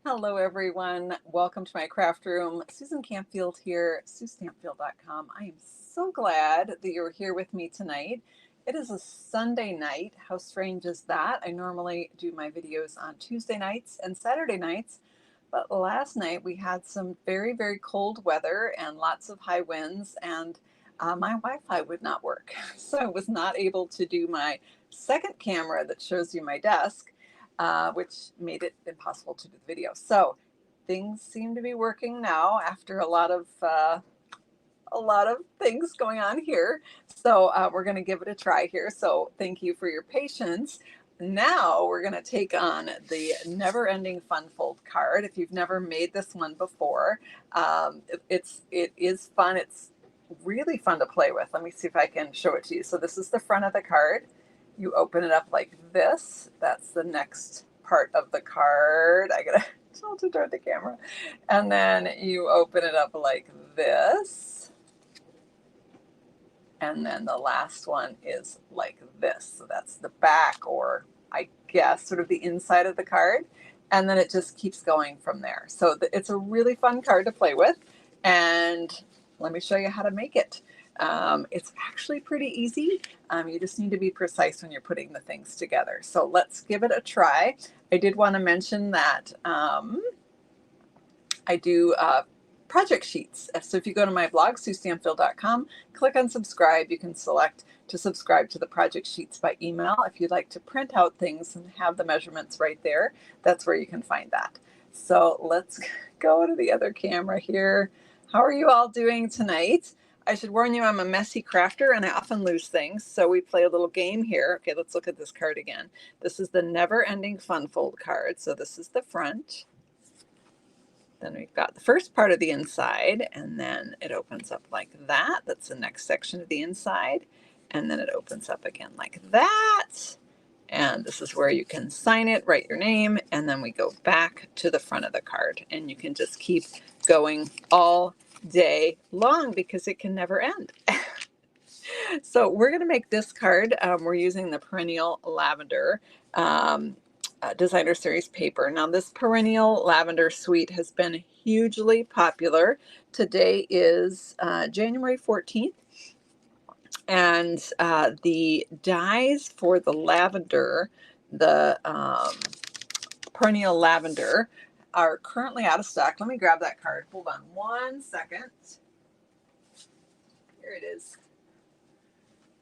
Hello, everyone. Welcome to my craft room. Susan Campfield here, SueStampfield.com. I am so glad that you're here with me tonight. It is a Sunday night. How strange is that? I normally do my videos on Tuesday nights and Saturday nights, but last night we had some very, very cold weather and lots of high winds, and my Wi-Fi would not work. So I was not able to do my second camera that shows you my desk, which made it impossible to do the video. So things seem to be working now after a lot of things going on here. So we're going to give it a try here. So thank you for your patience. Now we're going to take on the Never Ending Fun Fold card. If you've never made this one before, it is fun. It's really fun to play with. Let me see if I can show it to you. So this is the front of the card. You open it up like this. That's the next part of the card. I gotta tilt it toward the camera. And then you open it up like this. And then the last one is like this. So that's the back, or I guess sort of the inside of the card. And then it just keeps going from there. So it's a really fun card to play with. And let me show you how to make it. It's actually pretty easy. You just need to be precise when you're putting the things together. So let's give it a try. I did want to mention that I do project sheets. So if you go to my blog, SueStampfield.com, click on subscribe. You can select to subscribe to the project sheets by email. If you'd like to print out things and have the measurements right there, that's where you can find that. So let's go to the other camera here. How are you all doing tonight? I should warn you, I'm a messy crafter and I often lose things. So we play a little game here. Okay, let's look at this card again. This is the Never Ending Fun Fold card. So this is the front. Then we've got the first part of the inside, and then it opens up like that. That's the next section of the inside. And then it opens up again like that. And this is where you can sign it, write your name, and then we go back to the front of the card. And you can just keep going all day long because it can never end. So we're going to make this card. We're using the Perennial Lavender Designer Series paper. Now this Perennial Lavender suite has been hugely popular. Today is January 14th. And the dies for the lavender, the Perennial Lavender, are currently out of stock. Let me grab that card. Hold on 1 second. Here it is.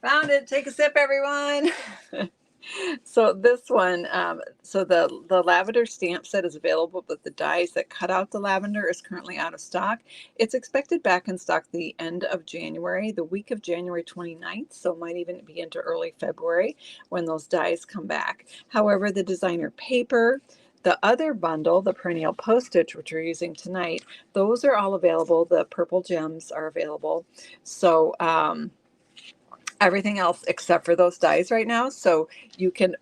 Found it. Take a sip, everyone. So this one, so the lavender stamp set is available, but the dies that cut out the lavender is currently out of stock. It's expected back in stock the end of January, the week of January 29th, so it might even be into early February when those dies come back. However, the designer paper, the other bundle, the Perennial Postage, which we're using tonight, those are all available. The purple gems are available. So everything else except for those dies right now. So you can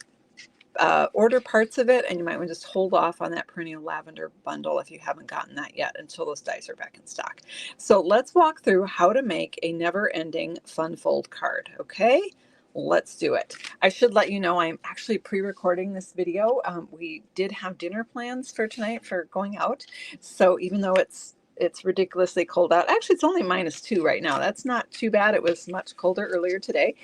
order parts of it, and you might want to just hold off on that Perennial Lavender bundle if you haven't gotten that yet until those dies are back in stock. So let's walk through how to make a never-ending fun fold card. Okay, let's do it. I should let you know I'm actually pre-recording this video. We did have dinner plans for tonight for going out. So even though it's ridiculously cold out. Actually, it's only -2 right now. That's not too bad. It was much colder earlier today.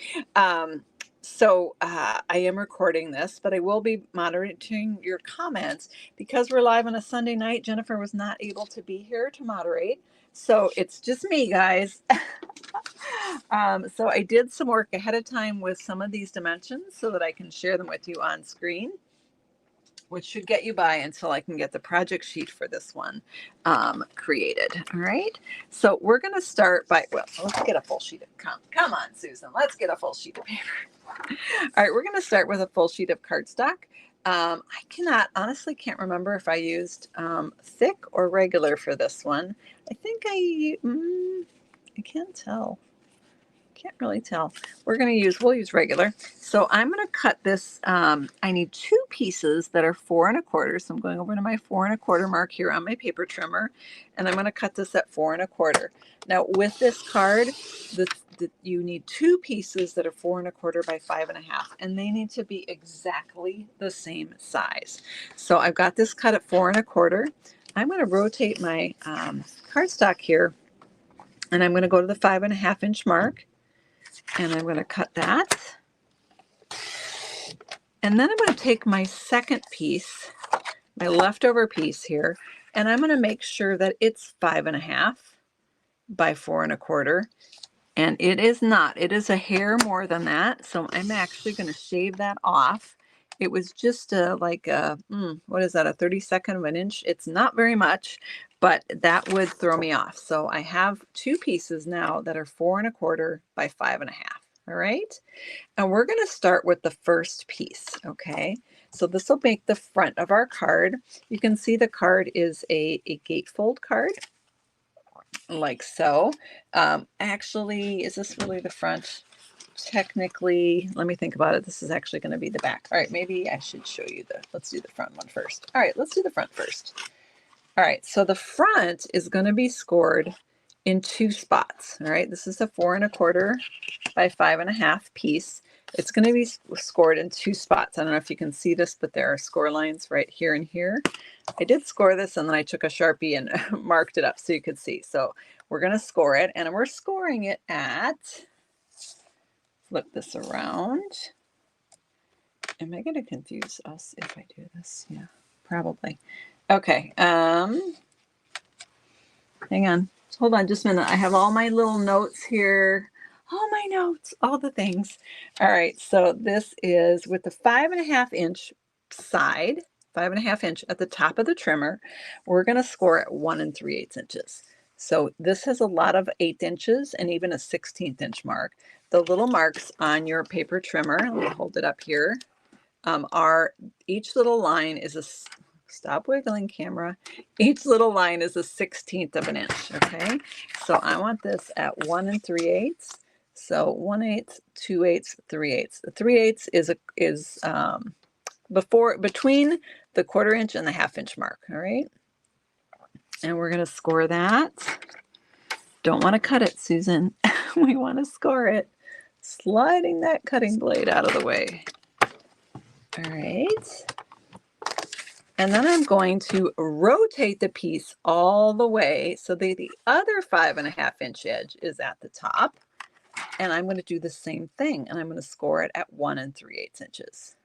So I am recording this, but I will be monitoring your comments because we're live on a Sunday night. Jennifer was not able to be here to moderate. So it's just me, guys. So I did some work ahead of time with some of these dimensions so that I can share them with you on screen, which should get you by until I can get the project sheet for this one created. All right. So we're going to start by, well, let's get a full sheet of, come on, Susan, let's get a full sheet of paper. All right. We're going to start with a full sheet of cardstock. I honestly can't remember if I used thick or regular for this one. I think I can't tell. Can't really tell. We'll use regular. So I'm going to cut this. I need 2 pieces that are 4 1/4. So I'm going over to my 4 1/4 mark here on my paper trimmer, and I'm going to cut this at 4 1/4. Now with this card, you need 2 pieces that are 4 1/4 by 5 1/2, and they need to be exactly the same size. So I've got this cut at 4 1/4. I'm going to rotate my cardstock here, and I'm going to go to the 5 1/2 inch mark, and I'm going to cut that. And then I'm going to take my second piece, my leftover piece here, and I'm going to make sure that it's 5 1/2 by 4 1/4. And it is not. It is a hair more than that. So I'm actually going to shave that off. It was just like a, what is that, a 32nd of an inch? It's not very much, but that would throw me off. So I have 2 pieces now that are 4 1/4 by 5 1/2. All right. And we're going to start with the first piece. Okay. So this will make the front of our card. You can see the card is a gatefold card, like so. Actually, is this really the front? Technically, let me think about it. This is actually going to be the back. All right, maybe I should show you let's do the front one first. All right, let's do the front first. All right, so the front is going to be scored in 2 spots. All right, this is a 4 1/4 by 5 1/2 piece. It's going to be scored in 2 spots. I don't know if you can see this, but there are score lines right here and here. I did score this, and then I took a Sharpie and marked it up so you could see. So we're going to score it, and we're scoring it at, flip this around. Am I going to confuse us if I do this? Yeah, probably. Okay. Hang on. Hold on just a minute. I have all my little notes here. All my notes, all the things. All right. So this is with the 5 1/2 inch side, 5 1/2 inch at the top of the trimmer. We're going to score at 1 3/8 inches. So this has a lot of 1/8 inches and even a 1/16 inch mark. The little marks on your paper trimmer, let me hold it up here, are each little line is a, stop wiggling camera, each little line is a 1/16 of an inch. Okay, so I want this at 1 3/8. So 1/8, 2/8, 3/8. The 3/8 is between the 1/4 inch and the 1/2 inch mark. All right, and we're going to score that. Don't want to cut it, Susan. We want to score it. Sliding that cutting blade out of the way. All right. And then I'm going to rotate the piece all the way so that the other 5 1/2 inch edge is at the top. And I'm going to do the same thing, and I'm going to score it at 1 3/8 inches.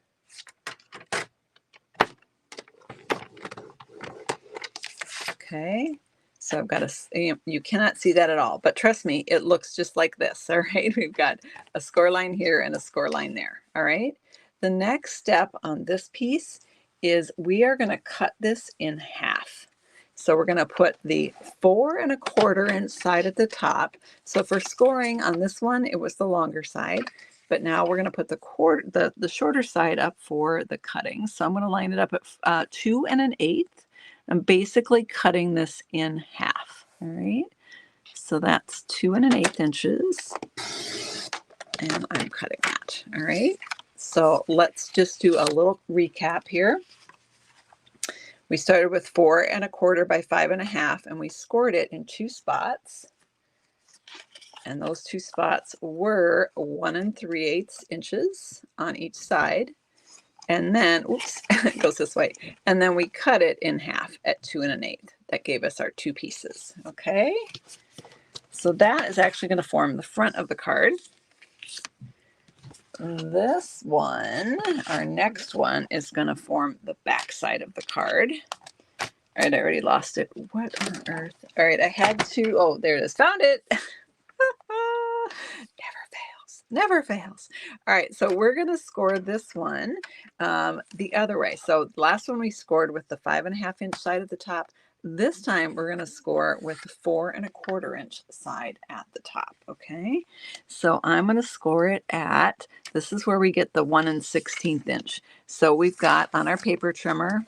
Okay. So I've got you cannot see that at all, but trust me, it looks just like this. All right. We've got a score line here and a score line there. All right. The next step on this piece is we are going to cut this in half. So we're going to put the 4 1/4 inch side at the top. So for scoring on this one, it was the longer side, but now we're going to put the shorter side up for the cutting. So I'm going to line it up at 2 1/8. I'm basically cutting this in half. All right. So that's 2 1/8 inches. And I'm cutting that. All right. So let's just do a little recap here. We started with 4 1/4 by 5 1/2, and we scored it in 2 spots. And those 2 spots were 1 3/8 inches on each side. And then, oops, it goes this way. And then we cut it in half at 2 1/8. That gave us our 2 pieces. Okay. So that is actually going to form the front of the card. This one, our next one, is going to form the back side of the card. All right, I already lost it. What on earth? All right, I had to, oh, there it is. Found it. Never fails. All right, so we're going to score this one the other way. So last one we scored with the 5 1/2 inch side at the top. This time we're going to score with the 4 1/4 inch side at the top. Okay, so I'm going to score it at, this is where we get the 1 16th inch. So we've got on our paper trimmer,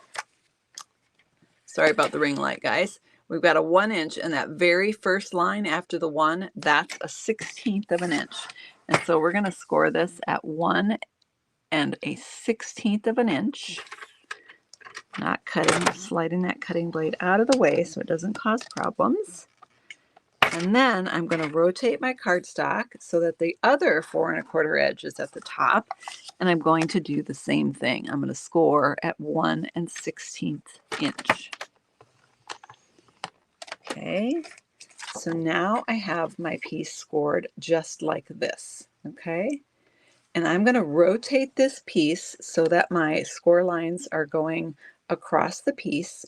sorry about the ring light, guys. we've got a 1 inch, and that very first line after the 1, that's a 1/16 of an inch. And so we're going to score this at 1 and a 1/16 of an inch. Not cutting, sliding that cutting blade out of the way so it doesn't cause problems. And then I'm going to rotate my cardstock so that the other 4 1/4 edge is at the top. And I'm going to do the same thing. I'm going to score at 1 1/16 inch. Okay, so now I have my piece scored just like this. Okay, and I'm going to rotate this piece so that my score lines are going across the piece.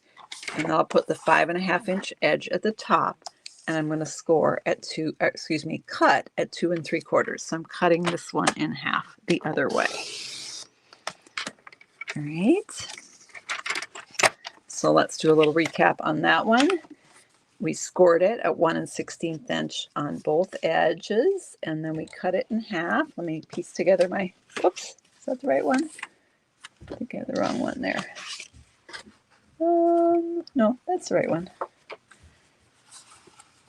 And I'll put the 5 1/2 inch edge at the top. And I'm going to score at cut at 2 3/4. So I'm cutting this one in half the other way. All right. So let's do a little recap on that one. We scored it at 1 1/16 inch on both edges, and then we cut it in half. Let me piece together my, whoops, is that the right one? I think I have the wrong one there. No, that's the right one.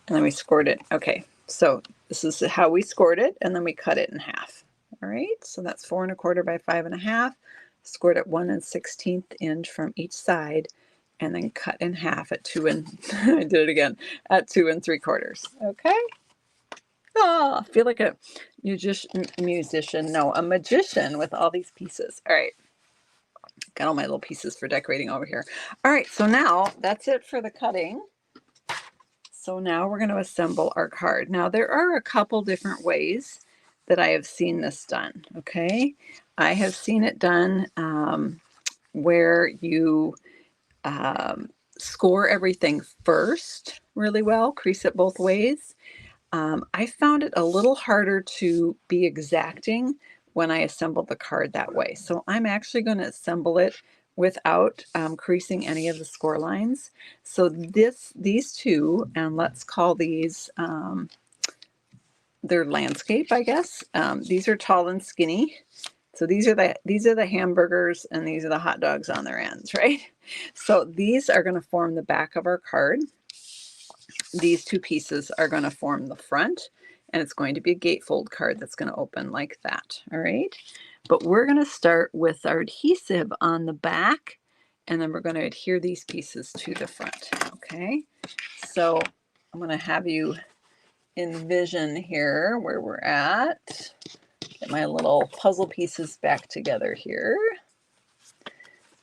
And then we scored it. Okay, so this is how we scored it, and then we cut it in half. All right, so that's 4 1/4 by 5 1/2, scored at 1 1/16 inch from each side, and then cut in half at 2 I did it again, at 2 3/4. Okay. Oh, I feel like a magician with all these pieces. All right. Got all my little pieces for decorating over here. All right, so now that's it for the cutting. So now we're going to assemble our card. Now there are a couple different ways that I have seen this done. Okay, I have seen it done where you score everything first really well, crease it both ways. I found it a little harder to be exacting when I assembled the card that way. So I'm actually going to assemble it without creasing any of the score lines. So these two, and let's call these their landscape, I guess. These are tall and skinny. So these are the hamburgers, and these are the hot dogs on their ends, right? So these are going to form the back of our card. These two pieces are going to form the front, and it's going to be a gatefold card that's going to open like that. All right. But we're going to start with our adhesive on the back, and then we're going to adhere these pieces to the front. Okay. So I'm going to have you envision here where we're at. Get my little puzzle pieces back together here.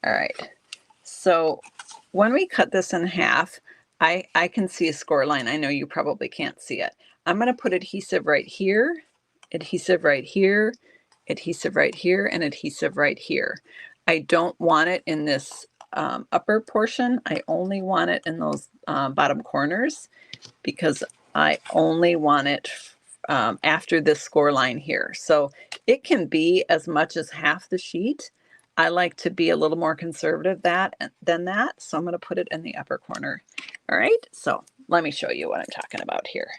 All right. So when we cut this in half, I can see a score line. I know you probably can't see it. I'm going to put adhesive right here, adhesive right here, adhesive right here, and adhesive right here. I don't want it in this upper portion. I only want it in those bottom corners because I only want it after this score line here. So it can be as much as half the sheet. I like to be a little more conservative than that. So I'm going to put it in the upper corner. All right. So let me show you what I'm talking about here.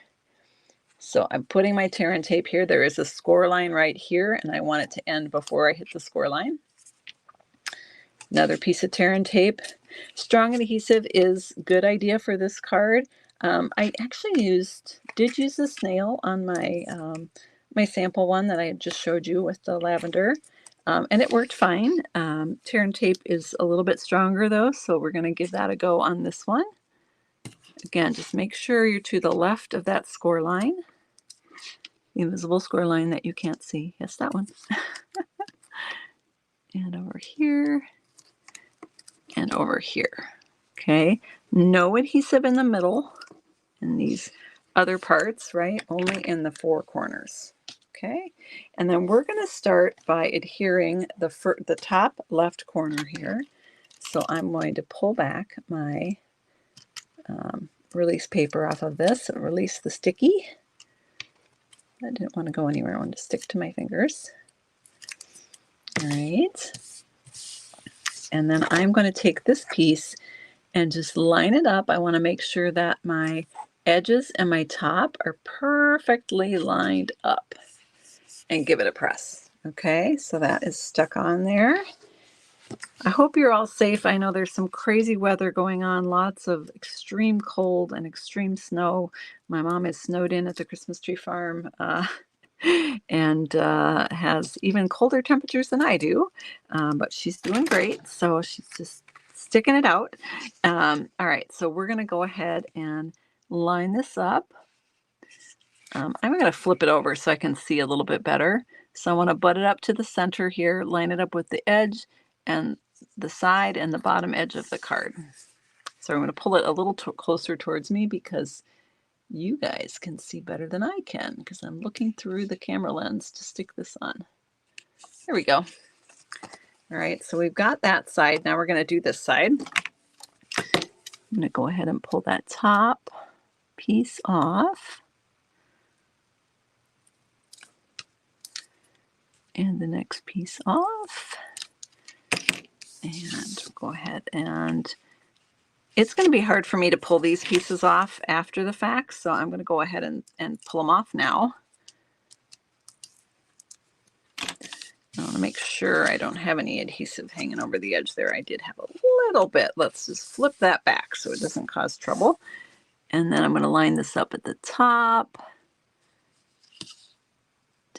So I'm putting my tear and tape here. There is a score line right here, and I want it to end before I hit the score line. Another piece of tear and tape. Strong adhesive is a good idea for this card. I actually did use the snail on my my sample one that I had just showed you with the lavender, and it worked fine. Tear and tape is a little bit stronger though, so we're going to give that a go on this one. Again, just make sure you're to the left of that score line, the invisible score line that you can't see. Yes, that one. And over here, and over here. Okay, no adhesive in the middle in these other parts, right? Only in the four corners. Okay, and then we're going to start by adhering the top left corner here. So I'm going to pull back my release paper off of this and release the sticky. I didn't want to go anywhere. I wanted to stick to my fingers. All right. And then I'm going to take this piece and just line it up. I want to make sure that my edges and my top are perfectly lined up and give it a press. Okay, so that is stuck on there. I hope you're all safe. I know there's some crazy weather going on, lots of extreme cold and extreme snow. My mom is snowed in at the Christmas tree farm and has even colder temperatures than I do, but she's doing great. So she's just sticking it out. All right, so we're going to go ahead and line this up. I'm going to flip it over so I can see a little bit better. So I want to butt it up to the center here, line it up with the edge and the side and the bottom edge of the card. So I'm going to pull it a little closer towards me because you guys can see better than I can because I'm looking through the camera lens to stick this on. There we go. All right, so we've got that side. Now we're going to do this side. I'm going to go ahead and pull that top piece off. And the next piece off. And go ahead and it's going to be hard for me to pull these pieces off after the fact, so I'm going to go ahead and pull them off now. I want to make sure I don't have any adhesive hanging over the edge there. I did have a little bit. Let's just flip that back so it doesn't cause trouble. And then I'm going to line this up at the top,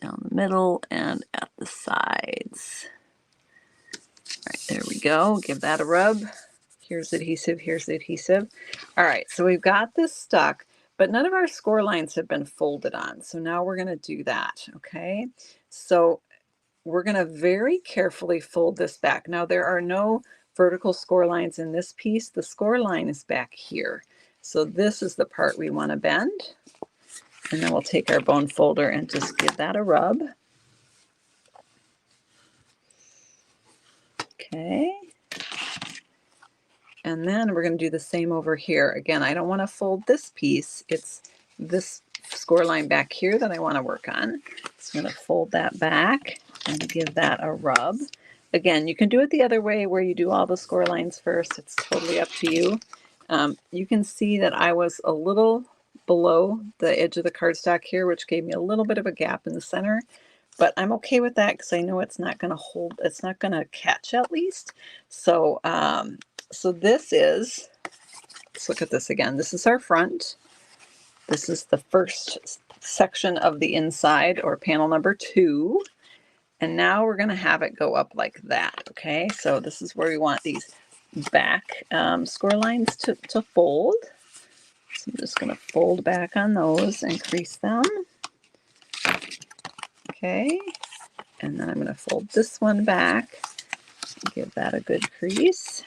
down the middle, and at the sides. All right, there we go. Give that a rub. Here's adhesive, here's the adhesive. All right, so we've got this stuck, but none of our score lines have been folded on. So now we're going to do that, okay? So we're going to very carefully fold this back. Now there are no vertical score lines in this piece. The score line is back here. So this is the part we want to bend. And then we'll take our bone folder and just give that a rub. Okay. And then we're going to do the same over here. Again, I don't want to fold this piece. It's this score line back here that I want to work on. So I'm going to fold that back and give that a rub. Again, you can do it the other way where you do all the score lines first. It's totally up to you. You can see that I was a little below the edge of the cardstock here, which gave me a little bit of a gap in the center. But I'm okay with that because I know it's not going to hold, it's not going to catch at least. So, so this is, let's look at this again. This is our front. This is the first section of the inside, or panel number 2. And now we're going to have it go up like that. Okay, so this is where we want these back score lines to fold. So I'm just going to fold back on those and crease them. Okay, and then I'm going to fold this one back, give that a good crease.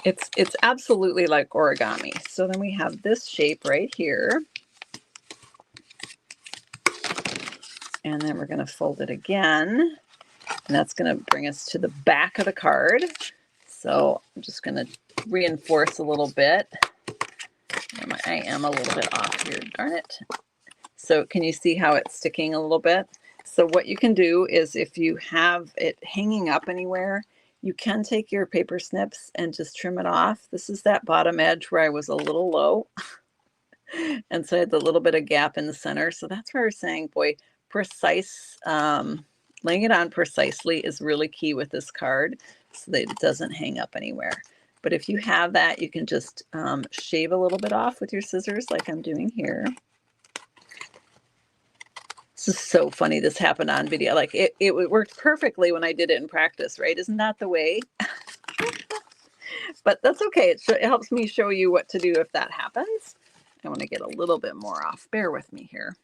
It's absolutely like origami. So then we have this shape right here. And then we're going to fold it again. And that's going to bring us to the back of the card. So I'm just going to reinforce a little bit. I am a little bit off here, darn it. So can you see how it's sticking a little bit? So what you can do is if you have it hanging up anywhere, you can take your paper snips and just trim it off. This is that bottom edge where I was a little low. And so I had a little bit of gap in the center. So that's where I was saying, boy, precise, laying it on precisely is really key with this card so that it doesn't hang up anywhere. But if you have that, you can just shave a little bit off with your scissors like I'm doing here. This is so funny. This happened on video. Like it worked perfectly when I did it in practice, right? Isn't that the way? But that's okay. It helps me show you what to do if that happens. I want to get a little bit more off. Bear with me here.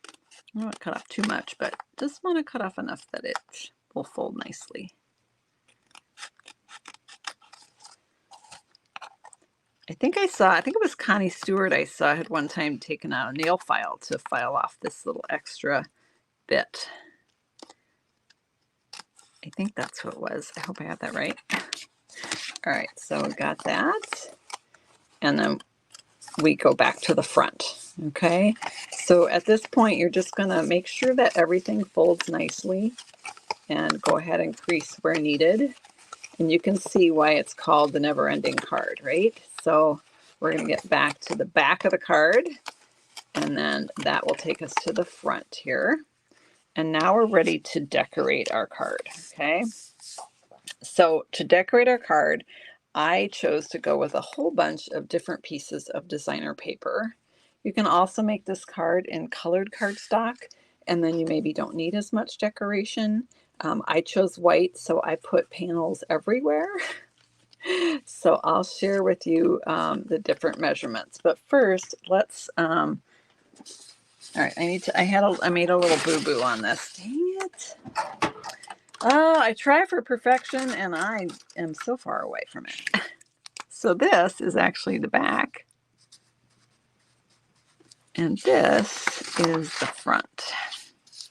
I don't want to cut off too much, but just want to cut off enough that it will fold nicely. I think it was Connie Stewart I saw had one time taken out a nail file to file off this little extra bit. I think that's what it was. I hope I got that right. All right, so we got that. And then we go back to the front, okay? So at this point, you're just gonna make sure that everything folds nicely and go ahead and crease where needed. And you can see why it's called the never-ending card, right? So we're going to get back to the back of the card, and then that will take us to the front here. And now we're ready to decorate our card, okay? So to decorate our card, I chose to go with a whole bunch of different pieces of designer paper. You can also make this card in colored cardstock, and then you maybe don't need as much decoration. I chose white, so I put panels everywhere. So I'll share with you the different measurements. But first, let's, all right, I made a little boo-boo on this. Dang it. Oh, I try for perfection and I am so far away from it. So this is actually the back. And this is the front.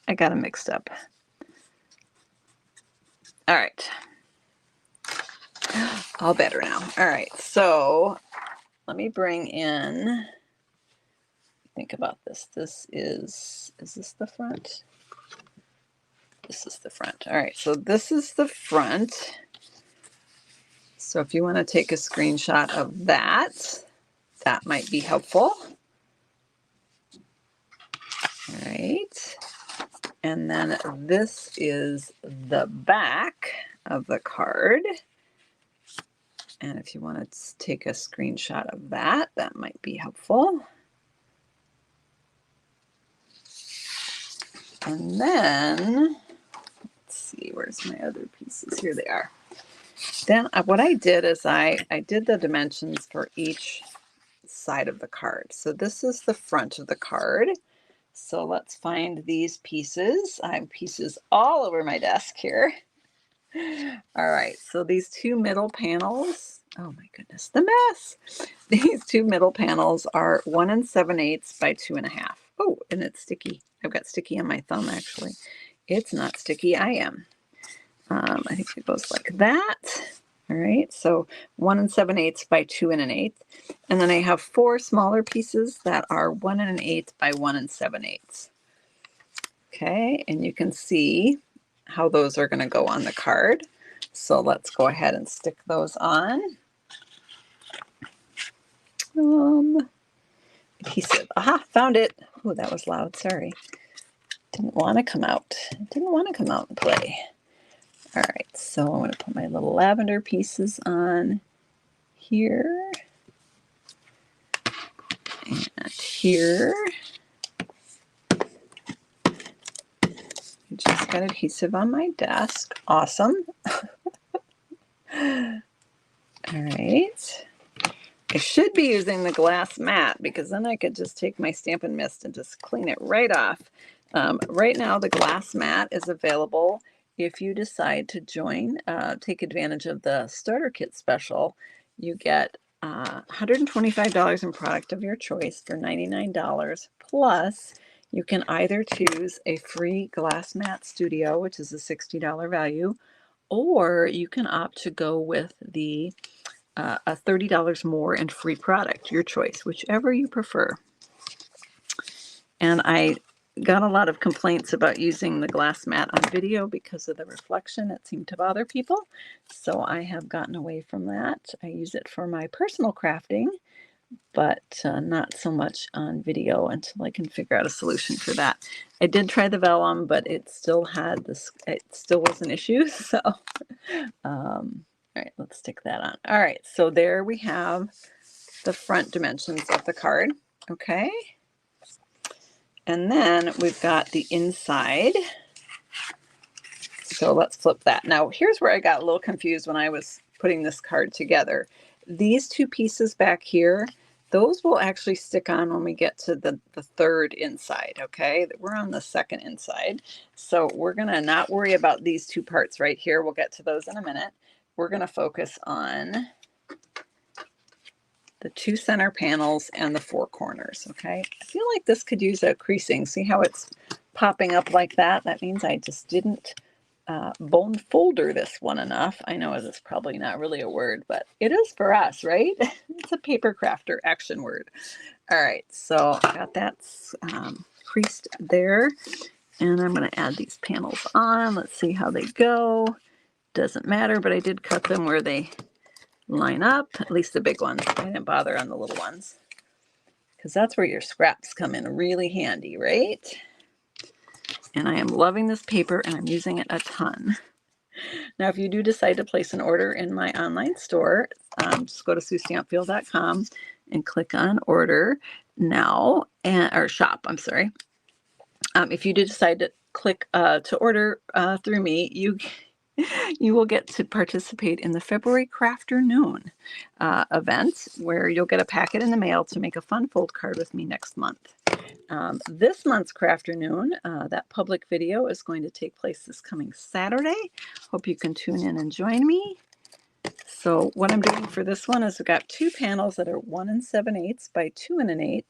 I got them mixed up. All right. All better now. All right. So let me bring in, think about this. Is this the front? This is the front. All right. So this is the front. So if you want to take a screenshot of that, that might be helpful. All right. And then this is the back of the card. And if you want to take a screenshot of that, that might be helpful. And then, let's see, where's my other pieces? Here they are. Then what I did is I did the dimensions for each side of the card. So this is the front of the card. So let's find these pieces. I have pieces all over my desk here. All right, so these two middle panels, oh my goodness, the mess. These two middle panels are 1 7/8 by 2.5. Oh, and it's sticky. I've got sticky on my thumb, actually. It's not sticky, I am. I think it goes like that. All right, so 1 7/8 by 2 1/8. And then I have 4 smaller pieces that are 1 1/8 by 1 7/8. Okay, and you can see how those are going to go on the card. So let's go ahead and stick those on. Adhesive. Aha, found it. Oh, that was loud. Sorry. Didn't want to come out. Didn't want to come out and play. All right, so I'm going to put my little lavender pieces on here and here. Just got adhesive on my desk. Awesome. All right. I should be using the glass mat because then I could just take my Stampin' Mist and just clean it right off. Right now, the glass mat is available if you decide to join, take advantage of the starter kit special. You get $125 in product of your choice for $99. Plus, you can either choose a free glass mat studio, which is a $60 value, or you can opt to go with the a $30 more in free product, your choice, whichever you prefer. And I got a lot of complaints about using the glass mat on video because of the reflection. It seemed to bother people. So I have gotten away from that. I use it for my personal crafting, but not so much on video until I can figure out a solution for that. I did try the vellum, but it still had this, it still was an issue. So, all right, let's stick that on. All right, so there we have the front dimensions of the card. Okay. And then we've got the inside. So let's flip that. Now, here's where I got a little confused when I was putting this card together. These two pieces back here, those will actually stick on when we get to the third inside, okay? We're on the second inside. So we're gonna not worry about these two parts right here. We'll get to those in a minute. We're gonna focus on the 2 center panels and the 4 corners, okay? I feel like this could use a creasing. See how it's popping up like that? That means I just didn't bone folder this one enough. I know it's probably not really a word, but it is for us, right? It's a paper crafter action word. All right, so I got that creased there, and I'm going to add these panels on. Let's see how they go. Doesn't matter, but I did cut them where they line up, at least the big ones. I didn't bother on the little ones because that's where your scraps come in really handy, right? And I am loving this paper and I'm using it a ton. Now, if you do decide to place an order in my online store, just go to SueStampfield.com and click on order now, or shop, I'm sorry. If you do decide to click to order through me, you will get to participate in the February Crafternoon event, where you'll get a packet in the mail to make a fun fold card with me next month. This month's Crafternoon, that public video is going to take place this coming Saturday. Hope you can tune in and join me. So what I'm doing for this one is I've got 2 panels that are 1 7/8 by 2 1/8,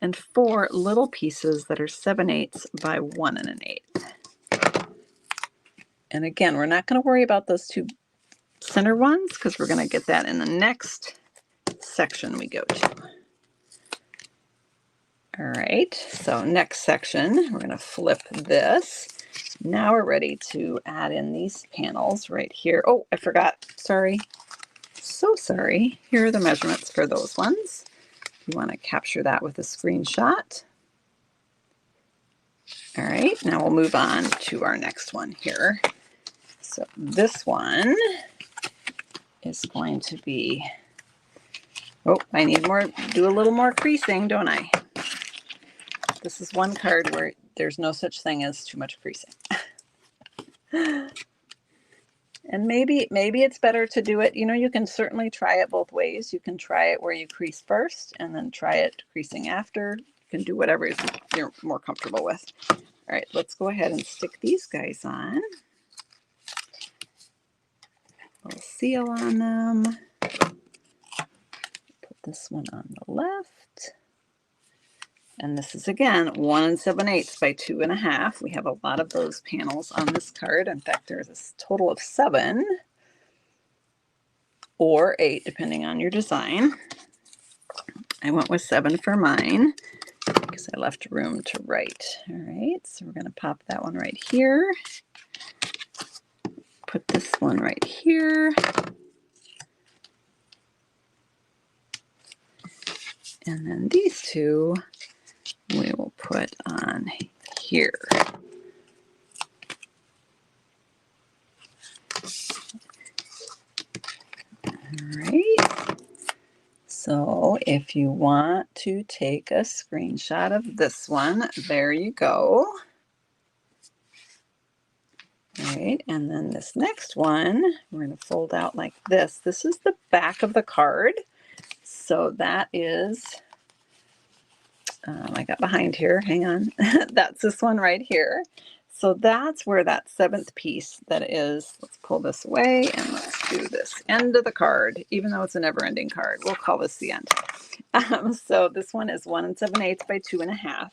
and 4 little pieces that are 7/8 by 1 1/8. And again, we're not going to worry about those 2 center ones because we're going to get that in the next section we go to. All right, so next section, we're going to flip this. Now we're ready to add in these panels right here. Oh, I forgot. Sorry. So sorry. Here are the measurements for those ones. You want to capture that with a screenshot. All right, now we'll move on to our next one here. So this one is going to be, oh, I need more, do a little more creasing, don't I? This is one card where there's no such thing as too much creasing. And maybe it's better to do it, you can certainly try it both ways. You can try it where you crease first and then try it creasing after. You can do whatever you're more comfortable with. All right, let's go ahead and stick these guys on. A little seal on them. Put this one on the left. And this is again 1 7/8 by 2 1/2. We have a lot of those panels on this card. In fact, there's a total of 7 or 8, depending on your design. I went with 7 for mine because I left room to write. All right, so we're going to pop that one right here. Put this one right here. And then these 2 we will put on here. All right. So if you want to take a screenshot of this one, there you go. All right, and then this next one, we're going to fold out like this. This is the back of the card. So that is, I got behind here, hang on. That's this one right here. So that's where that 7th piece that is, let's pull this away and let's do this end of the card, even though it's a never-ending card. We'll call this the end. So this one is 1 7/8 by 2 1/2.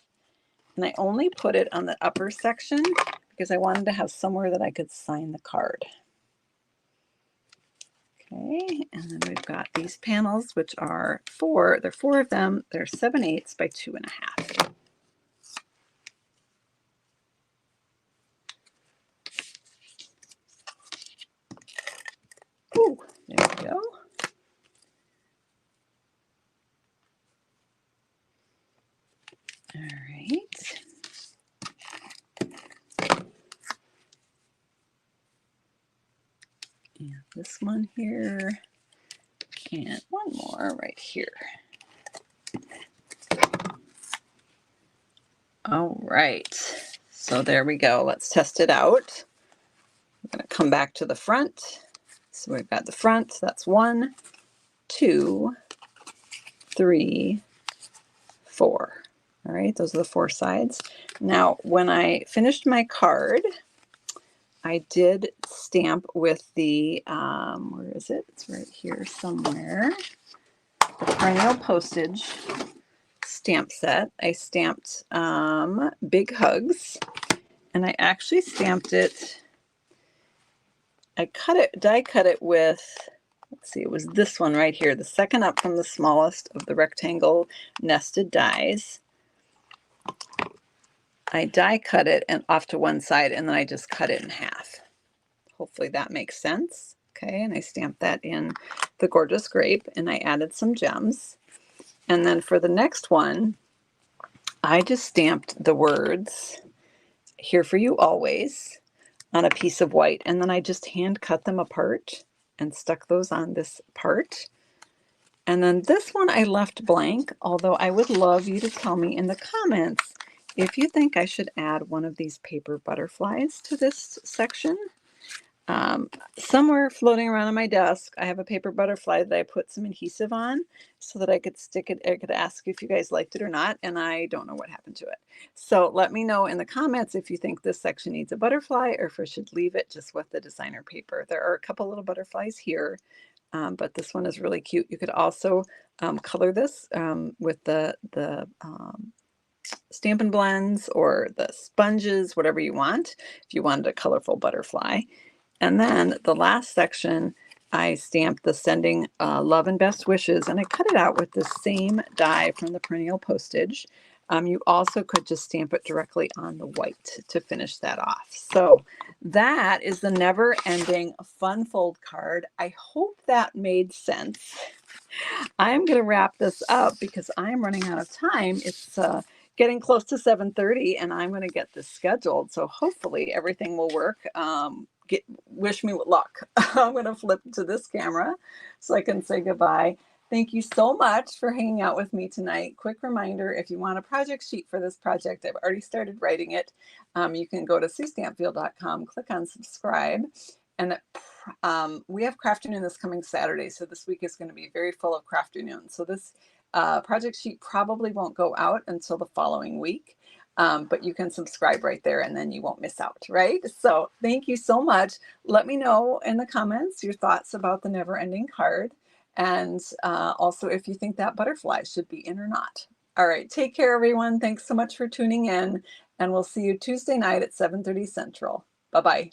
And I only put it on the upper section because I wanted to have somewhere that I could sign the card. Okay, and then we've got these panels, which are 4. There are 4 of them. They're 7/8 by 2 1/2. Ooh, there we go. All right. And this one here, and one more right here. All right, so there we go. Let's test it out. I'm going to come back to the front. So we've got the front, that's 1, 2, 3, 4. All right, those are the 4 sides. Now, when I finished my card, I did stamp with the, where is it? It's right here somewhere. The Perennial Postage stamp set. I stamped Big Hugs, and I actually stamped it, I die cut it with, let's see, it was this one right here, the second up from the smallest of the rectangle nested dies. I die cut it and off to one side, and then I just cut it in half. Hopefully that makes sense. Okay, and I stamped that in the Gorgeous Grape, and I added some gems. And then for the next one, I just stamped the words Here for You Always on a piece of white, and then I just hand cut them apart and stuck those on this part. And then this one I left blank, although I would love you to tell me in the comments if you think I should add one of these paper butterflies to this section. Somewhere floating around on my desk, I have a paper butterfly that I put some adhesive on so that I could stick it. I could ask if you guys liked it or not, and I don't know what happened to it. So let me know in the comments if you think this section needs a butterfly or if I should leave it just with the designer paper. There are a couple little butterflies here, but this one is really cute. You could also color this with the Stampin' Blends or the sponges, whatever you want, if you wanted a colorful butterfly. And then the last section, I stamped the Sending Love and Best Wishes, and I cut it out with the same die from the Perennial postage. You also could just stamp it directly on the white to finish that off. So that is the Never Ending Fun Fold card. I hope that made sense. I'm going to wrap this up because I'm running out of time. It's getting close to 7:30 and I'm going to get this scheduled. So hopefully everything will work. Wish me luck. I'm going to flip to this camera so I can say goodbye. Thank you so much for hanging out with me tonight. Quick reminder, if you want a project sheet for this project, I've already started writing it. You can go to SueStampField.com, click on subscribe, and we have Crafternoon this coming Saturday. So this week is going to be very full of Crafternoon. So this project sheet probably won't go out until the following week. But you can subscribe right there and then you won't miss out, right? So thank you so much. Let me know in the comments your thoughts about the Never Ending card. And also if you think that butterfly should be in or not. All right, take care, everyone. Thanks so much for tuning in. And we'll see you Tuesday night at 7:30 Central. Bye-bye.